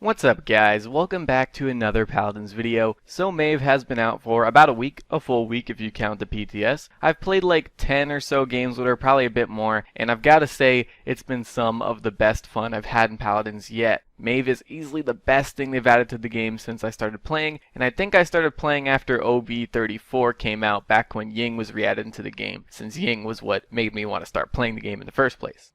What's up guys, welcome back to another Paladins video. So Maeve has been out for about a week, a full week if you count the PTS. I've played like 10 or so games with her, probably a bit more, and I've got to say it's been some of the best fun I've had in Paladins yet. Maeve is easily the best thing they've added to the game since I started playing, and I think I started playing after OB34 came out back when Ying was re-added into the game, since Ying was what made me want to start playing the game in the first place.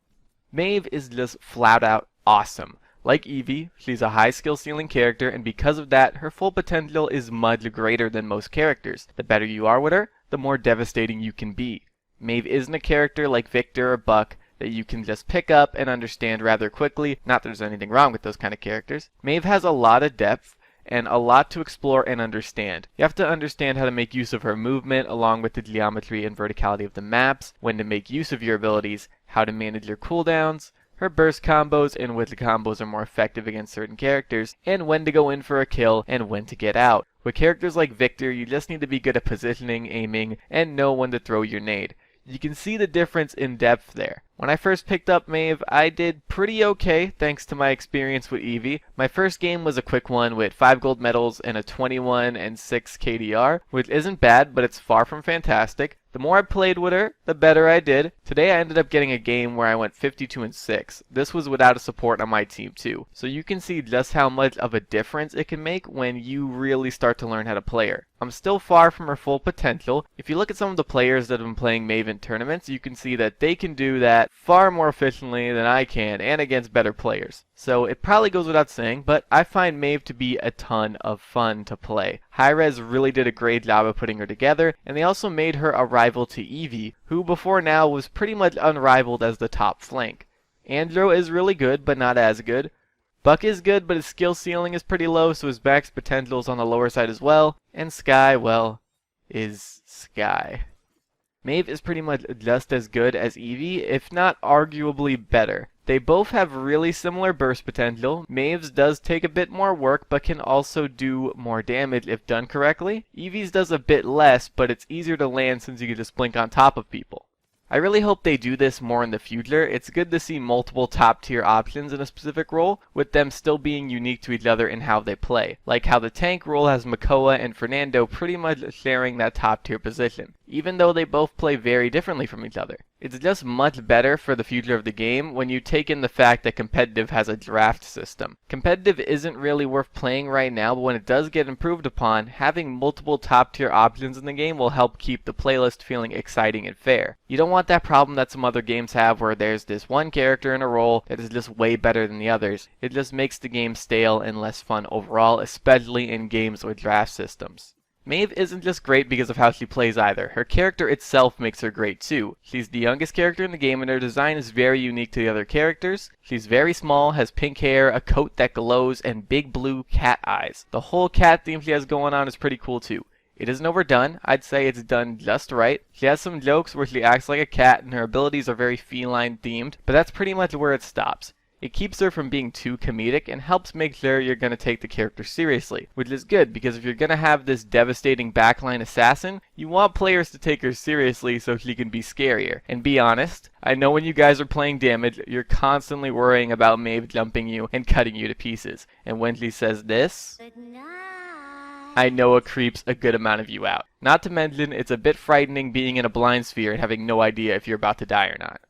Maeve is just flat out awesome. Like Evie, she's a high skill ceiling character, and because of that, her full potential is much greater than most characters. The better you are with her, the more devastating you can be. Maeve isn't a character like Victor or Buck that you can just pick up and understand rather quickly, not that there's anything wrong with those kind of characters. Maeve has a lot of depth and a lot to explore and understand. You have to understand how to make use of her movement along with the geometry and verticality of the maps, when to make use of your abilities, how to manage your cooldowns, her burst combos and which combos are more effective against certain characters, and when to go in for a kill and when to get out. With characters like Victor, you just need to be good at positioning, aiming, and know when to throw your nade. You can see the difference in depth there. When I first picked up Maeve, I did pretty okay thanks to my experience with Evie. My first game was a quick one with 5 gold medals and a 21 and 6 KDR, which isn't bad, but it's far from fantastic. The more I played with her, the better I did. Today I ended up getting a game where I went 52 and 6. This was without a support on my team too. So you can see just how much of a difference it can make when you really start to learn how to play her. I'm still far from her full potential. If you look at some of the players that have been playing Maeve in tournaments, you can see that they can do that far more efficiently than I can and against better players. So it probably goes without saying, but I find Maeve to be a ton of fun to play. Hi-Rez really did a great job of putting her together, and they also made her a rival to Evie, who before now was pretty much unrivaled as the top flank. Andrew is really good, but not as good. Buck is good, but his skill ceiling is pretty low, so his max potential is on the lower side as well. And Skye, well, is Skye. Maeve is pretty much just as good as Evie, if not arguably better. They both have really similar burst potential. Maeve's does take a bit more work, but can also do more damage if done correctly. Evie's does a bit less, but it's easier to land since you can just blink on top of people. I really hope they do this more in the future. It's good to see multiple top tier options in a specific role, with them still being unique to each other in how they play. Like how the tank role has Makoa and Fernando pretty much sharing that top tier position, even though they both play very differently from each other. It's just much better for the future of the game when you take in the fact that competitive has a draft system. Competitive isn't really worth playing right now, but when it does get improved upon, having multiple top tier options in the game will help keep the playlist feeling exciting and fair. You don't want that problem that some other games have where there's this one character in a role that is just way better than the others. It just makes the game stale and less fun overall, especially in games with draft systems. Maeve isn't just great because of how she plays either. Her character itself makes her great too. She's the youngest character in the game and her design is very unique to the other characters. She's very small, has pink hair, a coat that glows, and big blue cat eyes. The whole cat theme she has going on is pretty cool too. It isn't overdone, I'd say it's done just right. She has some jokes where she acts like a cat and her abilities are very feline themed, but that's pretty much where it stops. It keeps her from being too comedic and helps make sure you're going to take the character seriously, which is good because if you're going to have this devastating backline assassin, you want players to take her seriously so she can be scarier. And be honest, I know when you guys are playing damage, you're constantly worrying about Maeve jumping you and cutting you to pieces. And when she says this, I know it creeps a good amount of you out. Not to mention, it's a bit frightening being in a blind sphere and having no idea if you're about to die or not.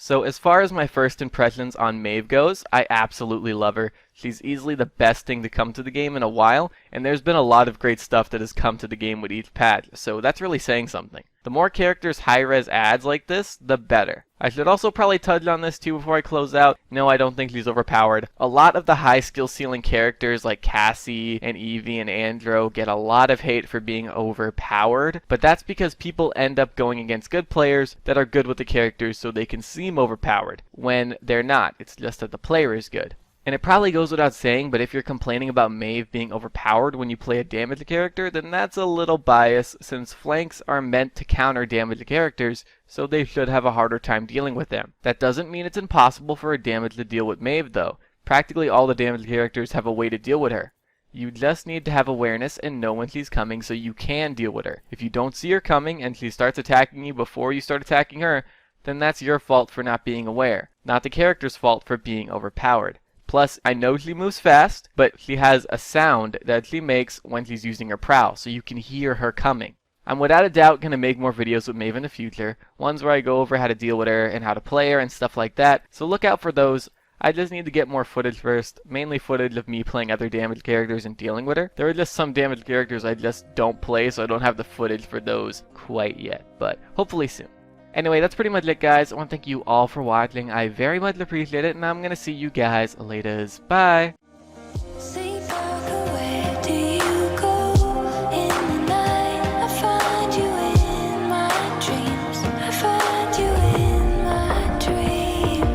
So as far as my first impressions on Maeve goes, I absolutely love her. She's easily the best thing to come to the game in a while, and there's been a lot of great stuff that has come to the game with each patch, so that's really saying something. The more characters high-res adds like this, the better. I should also probably touch on this too before I close out. No, I don't think she's overpowered. A lot of the high skill ceiling characters like Cassie and Evie and Andro get a lot of hate for being overpowered, but that's because people end up going against good players that are good with the characters so they can seem overpowered, when they're not. It's just that the player is good. And it probably goes without saying, but if you're complaining about Maeve being overpowered when you play a damaged character, then that's a little biased, since flanks are meant to counter damaged characters, so they should have a harder time dealing with them. That doesn't mean it's impossible for a damage to deal with Maeve though. Practically all the damaged characters have a way to deal with her. You just need to have awareness and know when she's coming so you can deal with her. If you don't see her coming and she starts attacking you before you start attacking her, then that's your fault for not being aware, not the character's fault for being overpowered. Plus, I know she moves fast, but she has a sound that she makes when she's using her prowl, so you can hear her coming. I'm without a doubt going to make more videos with Maeve in the future, ones where I go over how to deal with her and how to play her and stuff like that, so look out for those. I just need to get more footage first, mainly footage of me playing other damage characters and dealing with her. There are just some damage characters I just don't play, so I don't have the footage for those quite yet, but hopefully soon. Anyway, that's pretty much it, guys. I want to thank you all for watching. I very much appreciate it, and I'm going to see you guys later. Bye! Dreams, I find you in my dreams.